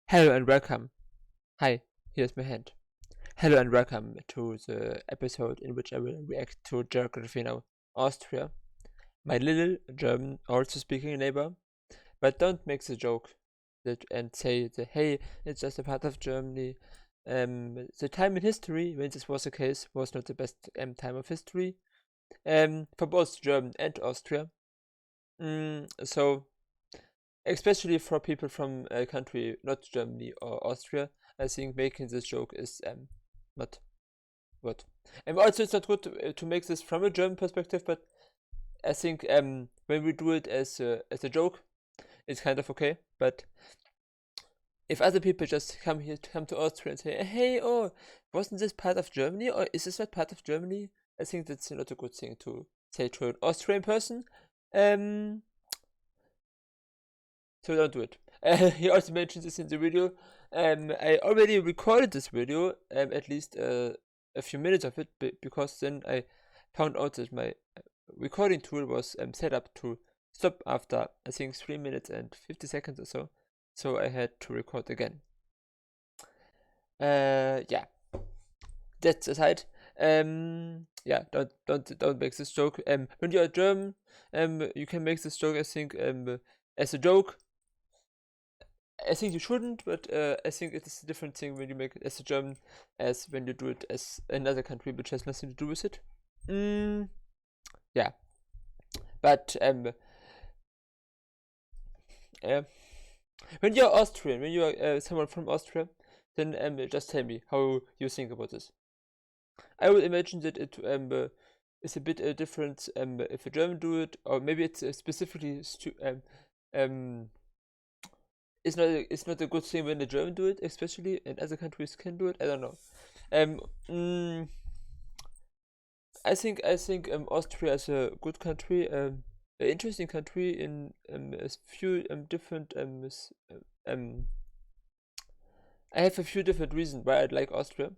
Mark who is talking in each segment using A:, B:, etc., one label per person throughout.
A: Hello and welcome. Hi, here's my hand. Hello and welcome to the episode in which I will react to geography now. Austria, my little German also speaking neighbor. But don't make the joke and say that hey, it's just a part of Germany. The time in history when this was the case was not the best time of history. For both German and Austria. So especially for people from a country not Germany or Austria, I think making this joke is not good. And also, it's not good to make this from a German perspective, but I think when we do it as a joke, it's kind of okay. But if other people just come to Austria and say, "Hey, oh, wasn't this part of Germany, or is this not part of Germany?" I think that's not a good thing to say to an Austrian person. So don't do it. He also mentions this in the video. I already recorded this video, at least a few minutes of it, because then I found out that my recording tool was set up to stop after, I think, 3 minutes and 50 seconds or so. So I had to record again. Yeah. That's aside. Yeah, don't make this joke. When you are German, you can make this joke, I think, as a joke. I think you shouldn't, but I think it is a different thing when you make it as a German as when you do it as another country which has nothing to do with it. Yeah. But when you're Austrian, when you are someone from Austria, then just tell me how you think about this. I would imagine that it is a bit different if a German do it, or maybe it's specifically it's not a good thing when the German do it, especially, and other countries can do it. I don't know. I think Austria is a good country, an interesting country in a few different I have a few different reasons why I'd like Austria.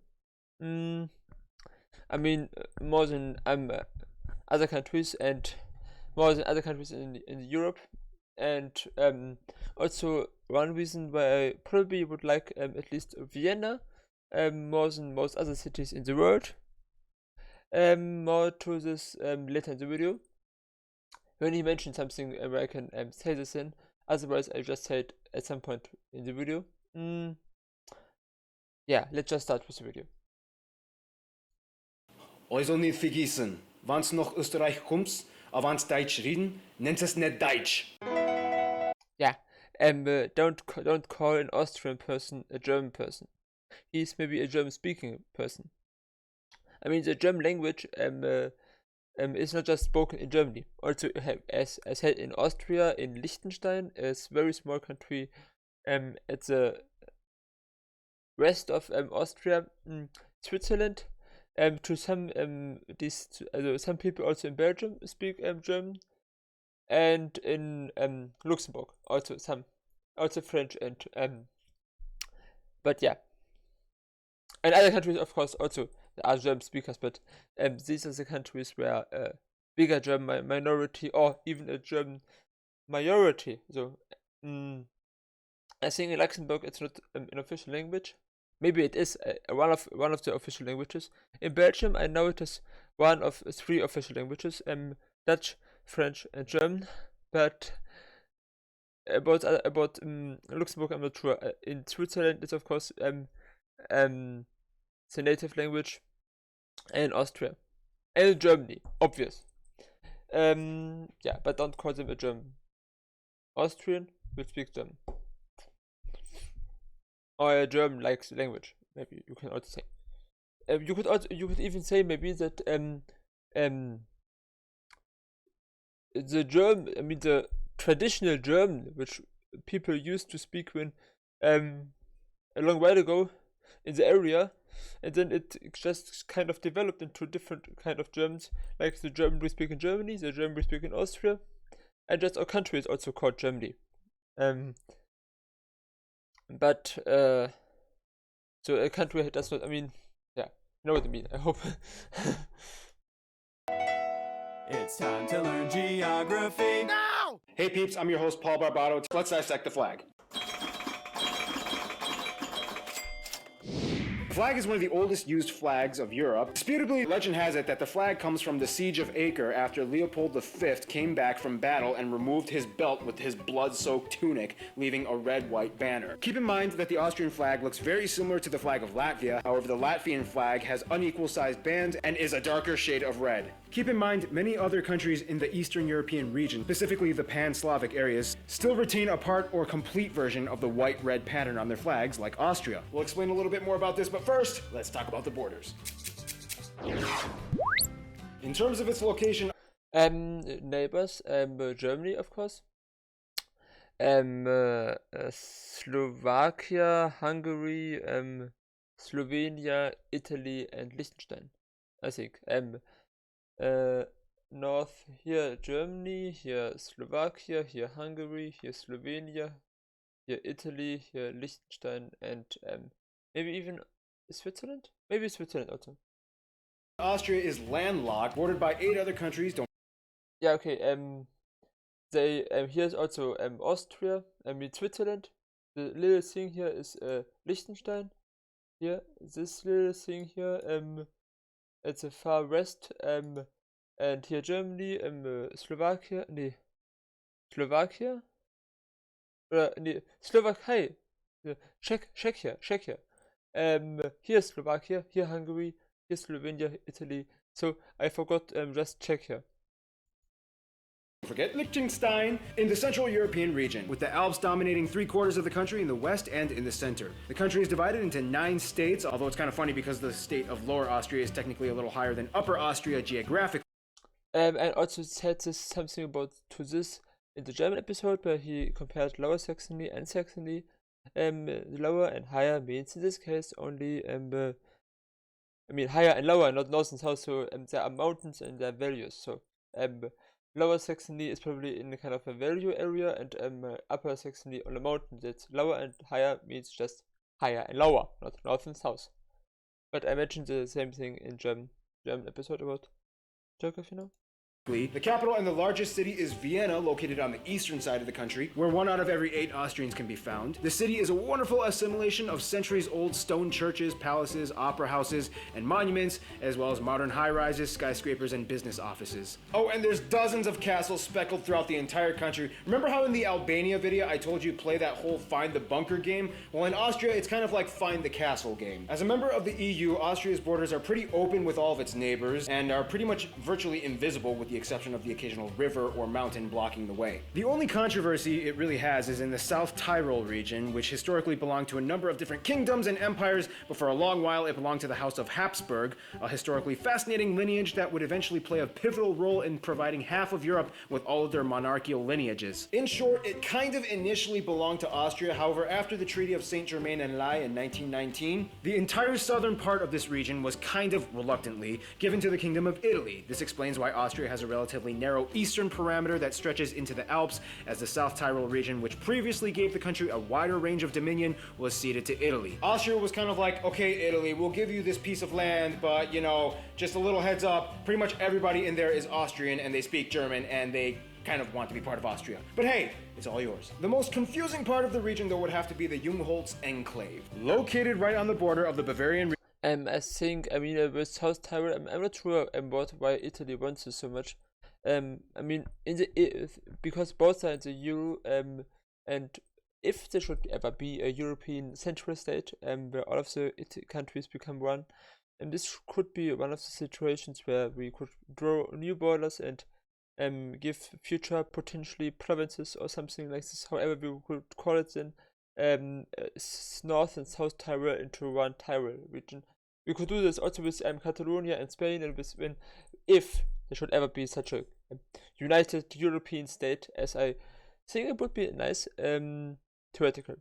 A: I mean, more than other countries, and more than other countries in Europe, and also one reason why I probably would like at least Vienna more than most other cities in the world. More to this later in the video when he mentioned something where I can say this in. Otherwise, I just say it at some point in the video. Yeah, let's just start with the video.
B: Also nicht vergessen, wenn's nach Österreich kommst, aber wenn's Deutsch reden, nennt es nicht Deutsch.
A: Yeah, don't call an Austrian person a German person. He's maybe a German-speaking person. I mean, the German language is not just spoken in Germany. Also, as I said, in Austria, in Liechtenstein, a very small country at the west of Austria, Switzerland. To some some people also in Belgium speak German, and in Luxembourg also some, also French, and but yeah, and other countries of course also are German speakers, but these are the countries where a bigger German minority or even a German majority. So I think in Luxembourg it's not an official language. Maybe it is one of the official languages. In Belgium, I know it is one of 3 official languages: Dutch, French, and German. But about Luxembourg, I'm not sure. In Switzerland, it's of course the native language, and in Austria, and in Germany, obvious. Yeah, but don't call them a German. Austrian will speak German. Or a German like language, maybe you can also say. You could even say maybe that the German, I mean the traditional German which people used to speak when a long while ago in the area, and then it just kind of developed into different kind of Germans, like the German we speak in Germany, the German we speak in Austria, and just our country is also called Germany. But so a country does not, I mean, yeah, you know what I mean, I hope.
C: It's time to learn geography.
B: Now! Hey peeps, I'm your host Paul Barbato. Let's dissect the flag. flag is one of the oldest used flags of Europe. Disputably, legend has it that the flag comes from the Siege of Acre after Leopold V came back from battle and removed his belt with his blood-soaked tunic, leaving a red-white banner. Keep in mind that the Austrian flag looks very similar to the flag of Latvia. However, the Latvian flag has unequal-sized bands and is a darker shade of red. Keep in mind, many other countries in the Eastern European region, specifically the Pan-Slavic areas, still retain a part or complete version of the white-red pattern on their flags, like Austria. We'll explain a little bit more about this, but first, let's talk about the borders. In terms of its location,
A: Neighbors, Germany, of course. Slovakia, Hungary, Slovenia, Italy, and Liechtenstein, I think. North here Germany, here Slovakia, here Hungary, here Slovenia, here Italy, here Liechtenstein, and maybe even Switzerland? Maybe Switzerland also.
B: Austria is landlocked, bordered by 8 other countries.
A: Yeah, okay, they here's also Austria, Switzerland. The little thing here is Liechtenstein. Here, this little thing here, at the far west, and here Germany, Slovakia, Slovakia? Slovakia, Czechia. Here Slovakia, here Hungary, here Slovenia, Italy. So I forgot just Czechia.
B: Forget Liechtenstein in the Central European region, with the Alps dominating 3/4 of the country in the west and in the center. The country is divided into 9 states, although it's kind of funny because the state of Lower Austria is technically a little higher than Upper Austria geographically.
A: And also said this something about to this in the German episode where he compared Lower Saxony and Saxony. Lower and higher means in this case only higher and lower, not north and south. So there are mountains and there are values. So Lower Saxony is probably in a kind of a value area, and Upper Saxony on a mountain. That's lower and higher means just higher and lower, not north and south. But I mentioned the same thing in German episode about geography now.
B: The capital and the largest city is Vienna, located on the eastern side of the country, where 1 out of every 8 Austrians can be found. The city is a wonderful assimilation of centuries-old stone churches, palaces, opera houses, and monuments, as well as modern high-rises, skyscrapers, and business offices. Oh, and there's dozens of castles speckled throughout the entire country. Remember how in the Albania video I told you play that whole Find the Bunker game? Well, in Austria, it's kind of like Find the Castle game. As a member of the EU, Austria's borders are pretty open with all of its neighbors, and are pretty much virtually invisible with the exception of the occasional river or mountain blocking the way. The only controversy it really has is in the South Tyrol region, which historically belonged to a number of different kingdoms and empires, but for a long while it belonged to the House of Habsburg, a historically fascinating lineage that would eventually play a pivotal role in providing half of Europe with all of their monarchical lineages. In short, it kind of initially belonged to Austria. However, after the Treaty of Saint-Germain-en-Laye in 1919, the entire southern part of this region was kind of reluctantly given to the Kingdom of Italy. This explains why Austria has a relatively narrow eastern parameter that stretches into the Alps, as the South Tyrol region, which previously gave the country a wider range of dominion, was ceded to Italy. Austria was kind of like, okay, Italy, we'll give you this piece of land, but just a little heads up, pretty much everybody in there is Austrian and they speak German and they kind of want to be part of Austria. But hey, it's all yours. The most confusing part of the region, though, would have to be the Jungholz Enclave, located right on the border of the Bavarian region.
A: I think, with South Tyrol, I'm not sure why Italy wants this so much. Because both are in the Euro, and if there should ever be a European central state, where all of the countries become one, and this could be one of the situations where we could draw new borders and give future potentially provinces or something like this, however we could call it then, North and South Tyrol into one Tyrol region. We could do this also with Catalonia and Spain, and if there should ever be such a united European state, as I think it would be nice, theoretical.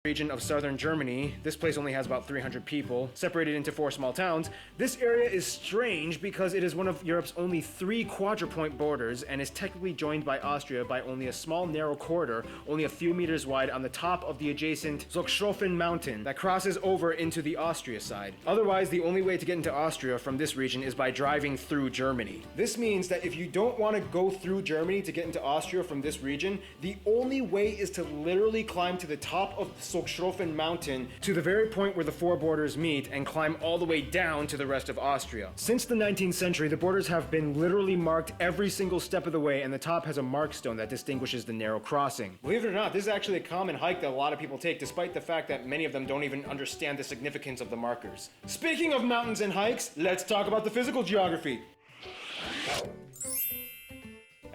B: Region of southern Germany. This place only has about 300 people, separated into 4 small towns. This area is strange because it is one of Europe's only 3 quadrupoint borders and is technically joined by Austria by only a small narrow corridor, only a few meters wide, on the top of the adjacent Zugspofen mountain that crosses over into the Austria side. Otherwise, the only way to get into Austria from this region is by driving through Germany. This means that if you don't want to go through Germany to get into Austria from this region, the only way is to literally climb to the top of Softspoken mountain to the very point where the four borders meet and climb all the way down to the rest of Austria. Since the 19th century, the borders have been literally marked every single step of the way, and the top has a markstone that distinguishes the narrow crossing. Believe it or not, this is actually a common hike that a lot of people take, despite the fact that many of them don't even understand the significance of the markers. Speaking of mountains and hikes, let's talk about the physical geography.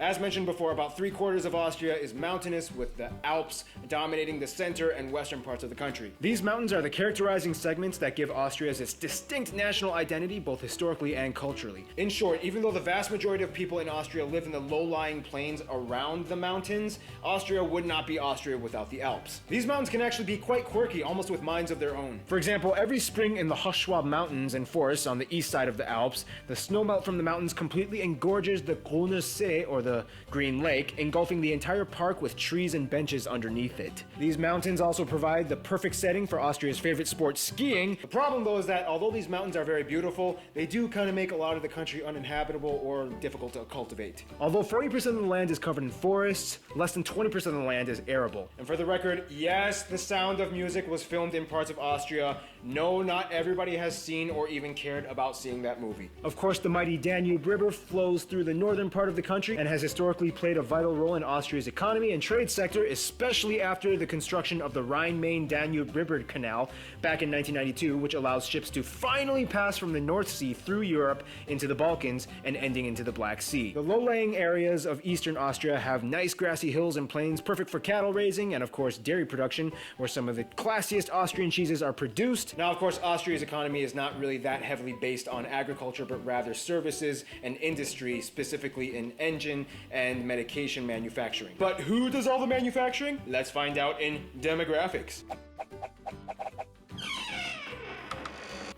B: As mentioned before, about 3/4 of Austria is mountainous, with the Alps dominating the center and western parts of the country. These mountains are the characterizing segments that give Austria its distinct national identity, both historically and culturally. In short, even though the vast majority of people in Austria live in the low-lying plains around the mountains, Austria would not be Austria without the Alps. These mountains can actually be quite quirky, almost with minds of their own. For example, every spring in the Hochschwab Mountains and forests on the east side of the Alps, the snowmelt from the mountains completely engorges the Grüner See, or the Green Lake, engulfing the entire park with trees and benches underneath it. These mountains also provide the perfect setting for Austria's favorite sport, skiing. The problem though is that although these mountains are very beautiful, they do kind of make a lot of the country uninhabitable or difficult to cultivate. Although 40% of the land is covered in forests, less than 20% of the land is arable. And for the record, yes, The Sound of Music was filmed in parts of Austria. No, not everybody has seen or even cared about seeing that movie. Of course, the mighty Danube River flows through the northern part of the country and has historically played a vital role in Austria's economy and trade sector, especially after the construction of the Rhine-Main-Danube River Canal back in 1992, which allows ships to finally pass from the North Sea through Europe into the Balkans and ending into the Black Sea. The low-lying areas of eastern Austria have nice grassy hills and plains, perfect for cattle raising and, of course, dairy production, where some of the classiest Austrian cheeses are produced. Now, of course, Austria's economy is not really that heavily based on agriculture, but rather services and industry, specifically in engine and medication manufacturing. But who does all the manufacturing? Let's find out in demographics.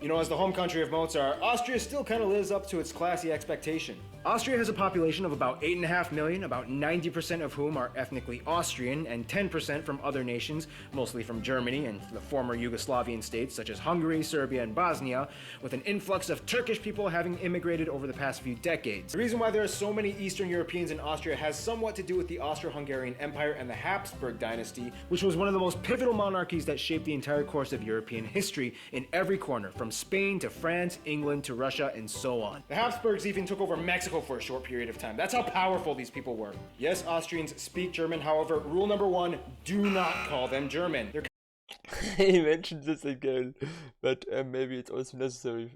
B: You know, as the home country of Mozart, Austria still kind of lives up to its classy expectation. Austria has a population of about 8.5 million, about 90% of whom are ethnically Austrian, and 10% from other nations, mostly from Germany and the former Yugoslavian states such as Hungary, Serbia, and Bosnia, with an influx of Turkish people having immigrated over the past few decades. The reason why there are so many Eastern Europeans in Austria has somewhat to do with the Austro-Hungarian Empire and the Habsburg dynasty, which was one of the most pivotal monarchies that shaped the entire course of European history in every corner, from Spain to France, England to Russia, and so on. The Habsburgs even took over Mexico for a short period of time. That's how powerful these people were. Yes, Austrians speak German, however, rule number one, do not call them German.
A: He mentioned this again, but maybe it's also necessary.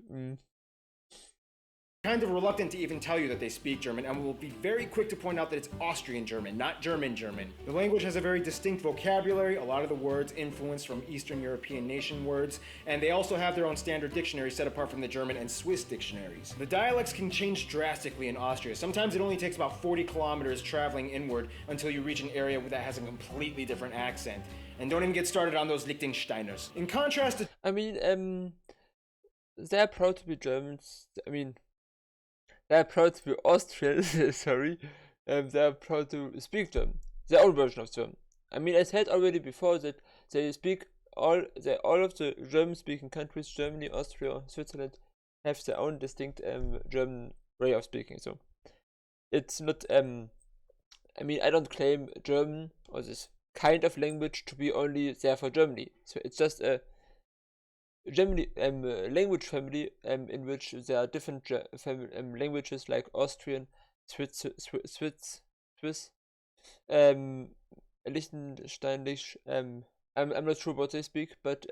B: Kind of reluctant to even tell you that they speak German, and will be very quick to point out that it's Austrian German, not German German. The language has a very distinct vocabulary, a lot of the words influenced from Eastern European nation words, and they also have their own standard dictionary set apart from the German and Swiss dictionaries. The dialects can change drastically in Austria. Sometimes it only takes about 40 kilometers traveling inward until you reach an area that has a completely different accent. And don't even get started on those Liechtensteiners. In contrast to...
A: I mean, they're proud to be Germans. I mean, they're proud to be Austrian, sorry. They're proud to speak German. Their own version of German. I mean, I said already before that they speak all of the German-speaking countries, Germany, Austria, Switzerland, have their own distinct German way of speaking. So it's not. I mean, I don't claim German or this kind of language to be only there for Germany. So it's just a Germany language family in which there are different languages like Austrian, Swiss, Liechtensteinisch. I'm not sure what they speak, but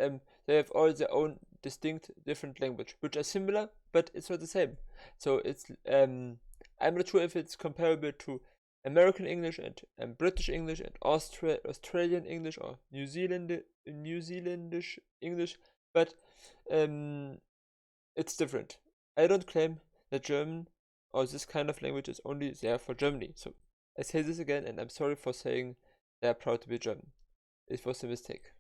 A: they have all their own distinct different language, which are similar, but it's not the same. So it's I'm not sure if it's comparable to American English and British English and Australian English or New Zealandish English. But it's different. I don't claim that German or this kind of language is only there for Germany. So I say this again, and I'm sorry for saying they are proud to be German. It was a mistake.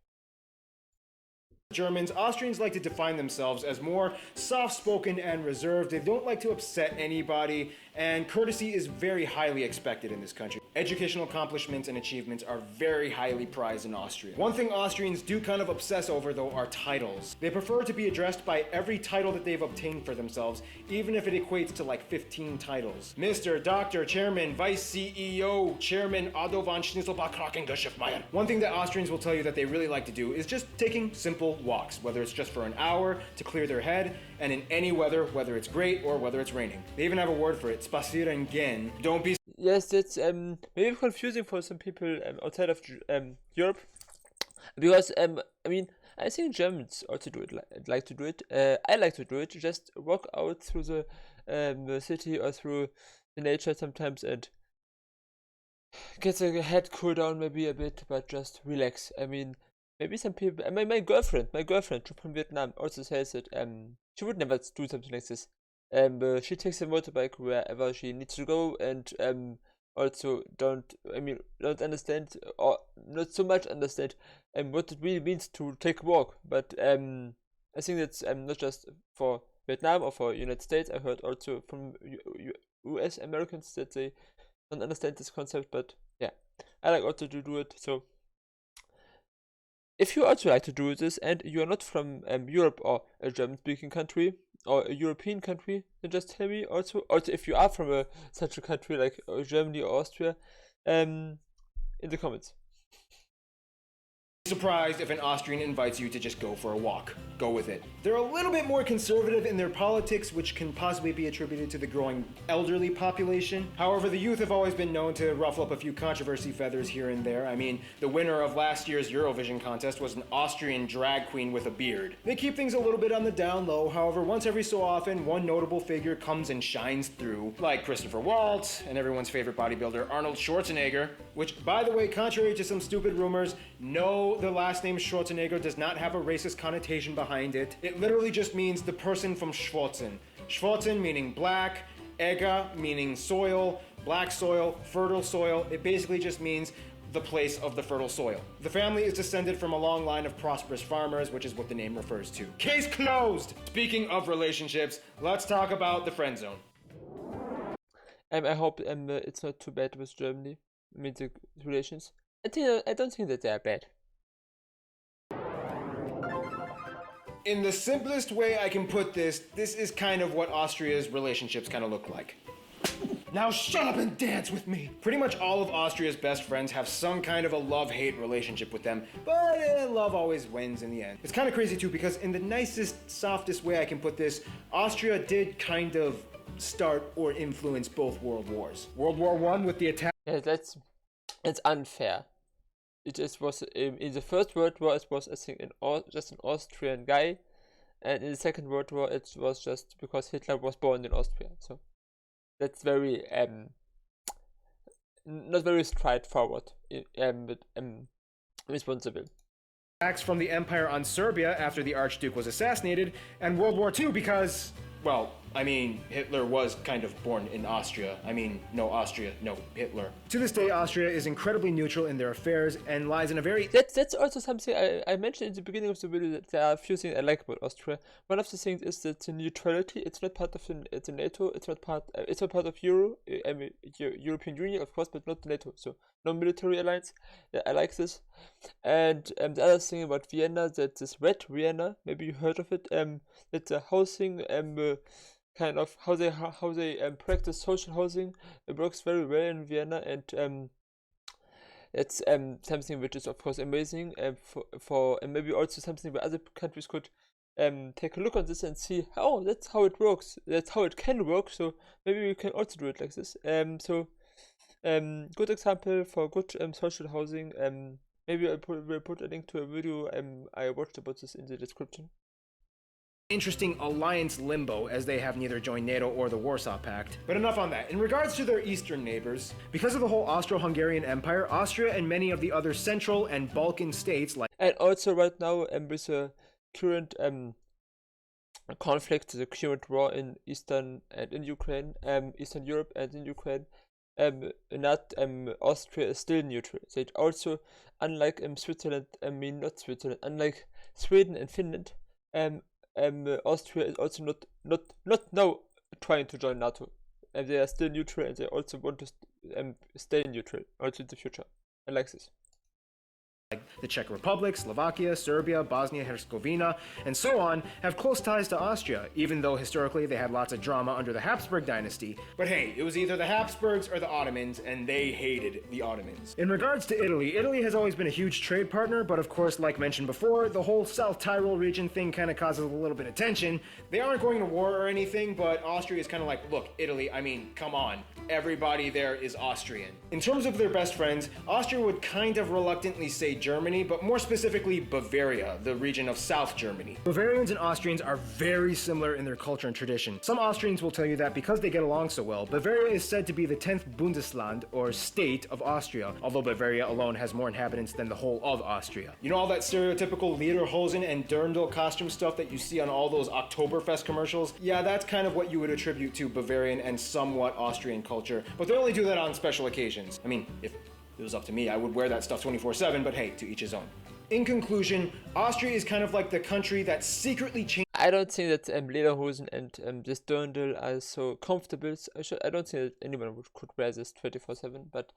B: Germans, Austrians like to define themselves as more soft-spoken and reserved. They don't like to upset anybody, and courtesy is very highly expected in this country. Educational accomplishments and achievements are very highly prized in Austria. One thing Austrians do kind of obsess over, though, are titles. They prefer to be addressed by every title that they've obtained for themselves, even if it equates to like 15 titles. Mr., Dr., Chairman, Vice CEO, Chairman Otto von Schnitzelbach Krakengeschäftmeier. One thing that Austrians will tell you that they really like to do is just taking simple walks, whether it's just for an hour to clear their head, and in any weather, whether it's great or whether it's raining. They even have a word for it, spazieren gehen. Don't be...
A: Yes, that's maybe confusing for some people outside of Europe, because I mean, I think Germans also do it, like to do it. I like to do it, just walk out through the city or through the nature sometimes and get the head cool down maybe a bit, but just relax. I mean, maybe some people. My girlfriend from Vietnam also says that she would never do something like this. She takes a motorbike wherever she needs to go, and also don't understand, or not so much understand what it really means to take a walk. But I think that's not just for Vietnam or for United States. I heard also from US Americans that they don't understand this concept. But yeah, I like also to do it. So if you also like to do this and you are not from Europe or a German-speaking country or a European country, then just tell me also. Also, if you are from such a country like Germany or Austria, in the comments.
B: Surprised if an Austrian invites you to just go for a walk. Go with it. They're a little bit more conservative in their politics, which can possibly be attributed to the growing elderly population. However, the youth have always been known to ruffle up a few controversy feathers here and there. I mean, the winner of last year's Eurovision contest was an Austrian drag queen with a beard. They keep things a little bit on the down low. However, once every so often, one notable figure comes and shines through, like Christopher Waltz and everyone's favorite bodybuilder Arnold Schwarzenegger, which, by the way, contrary to some stupid rumors, no, the last name Schwarzenegger does not have a racist connotation behind it. It literally just means the person from Schwarzen. Schwarzen meaning black, Egger meaning soil, black soil, fertile soil. It basically just means the place of the fertile soil. The family is descended from a long line of prosperous farmers, which is what the name refers to. Case closed! Speaking of relationships, let's talk about the friend zone.
A: I hope it's not too bad with Germany. I mean, the relations. I don't think that they are bad.
B: In the simplest way I can put this, this is kind of what Austria's relationships kind of look like. Now shut up and dance with me! Pretty much all of Austria's best friends have some kind of a love-hate relationship with them, but love always wins in the end. It's kind of crazy too, because in the nicest, softest way I can put this, Austria did kind of start or influence both world wars. World War I with the attack.
A: Yeah, that's unfair. Was in the First World War, it was, I think, just an Austrian guy, and in the Second World War it was just because Hitler was born in Austria. So that's very not very straightforward, but responsible.
B: Attacks from the Empire on Serbia after the Archduke was assassinated, and World War II because, well, I mean, Hitler was kind of born in Austria. I mean, no Austria, no Hitler. To this day, Austria is incredibly neutral in their affairs and lies in a very...
A: That's also something I mentioned in the beginning of the video, that there are a few things I like about Austria. One of the things is that the neutrality. It's not part of the NATO. It's not part of European Union, of course, but not NATO. So no military alliance. Yeah, I like this. And the other thing about Vienna, that this red Vienna, maybe you heard of it. That the housing kind of how they practice social housing. It works very well in Vienna, and it's something which is of course amazing, for and maybe also something where other countries could take a look on this and see, oh, that's how it works, that's how it can work, so maybe we can also do it like this. Good example for good social housing. Maybe we'll put a link to a video I watched about this in the description.
B: Interesting alliance limbo, as they have neither joined NATO or the Warsaw Pact. But enough on that. In regards to their eastern neighbors, because of the whole Austro-Hungarian Empire, Austria and many of the other Central and Balkan states like...
A: And also right now, with the current conflict, the current war in Eastern and in Ukraine, Eastern Europe and in Ukraine, not Austria is still neutral. So it also, unlike Switzerland, not Switzerland, unlike Sweden and Finland, Austria is also not now trying to join NATO, and they are still neutral, and they also want stay neutral also in the future. I like this.
B: Like the Czech Republic, Slovakia, Serbia, Bosnia, Herzegovina, and so on, have close ties to Austria, even though historically they had lots of drama under the Habsburg dynasty. But hey, it was either the Habsburgs or the Ottomans, and they hated the Ottomans. In regards to Italy, Italy has always been a huge trade partner, but of course, like mentioned before, the whole South Tyrol region thing kind of causes a little bit of tension. They aren't going to war or anything, but Austria is kind of like, look, Italy, I mean, come on. Everybody there is Austrian. In terms of their best friends, Austria would kind of reluctantly say Germany, but more specifically Bavaria, the region of South Germany. Bavarians and Austrians are very similar in their culture and tradition. Some Austrians will tell you that because they get along so well, Bavaria is said to be the 10th Bundesland, or state, of Austria, although Bavaria alone has more inhabitants than the whole of Austria. You know all that stereotypical lederhosen and dirndl costume stuff that you see on all those Oktoberfest commercials? Yeah, that's kind of what you would attribute to Bavarian and somewhat Austrian culture, but they only do that on special occasions. I mean, if it was up to me, I would wear that stuff 24/7, but hey, to each his own. In conclusion, Austria is kind of like the country that secretly changed.
A: I don't think that lederhosen and this dirndl are so comfortable. I don't think that anyone could wear this 24/7, but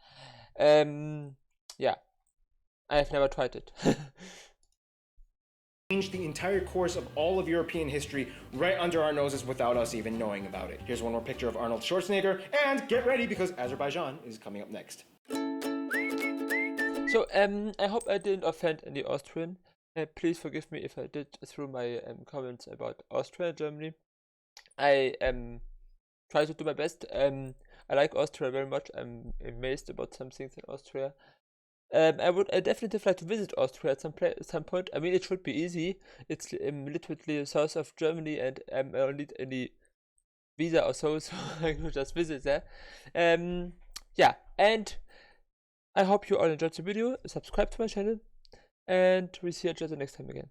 A: yeah, I have never tried it.
B: Changed the entire course of all of European history right under our noses without us even knowing about it. Here's one more picture of Arnold Schwarzenegger, and get ready because Azerbaijan is coming up next.
A: So I hope I didn't offend any Austrian. Please forgive me if I did through my comments about Austria and Germany. I try to do my best. I like Austria very much. I'm amazed about some things in Austria. I would definitely like to visit Austria at some point. I mean, it should be easy. It's literally south of Germany, and I don't need any visa or so I could just visit there. Yeah, and I hope you all enjoyed the video. Subscribe to my channel, and we'll see each other next time again.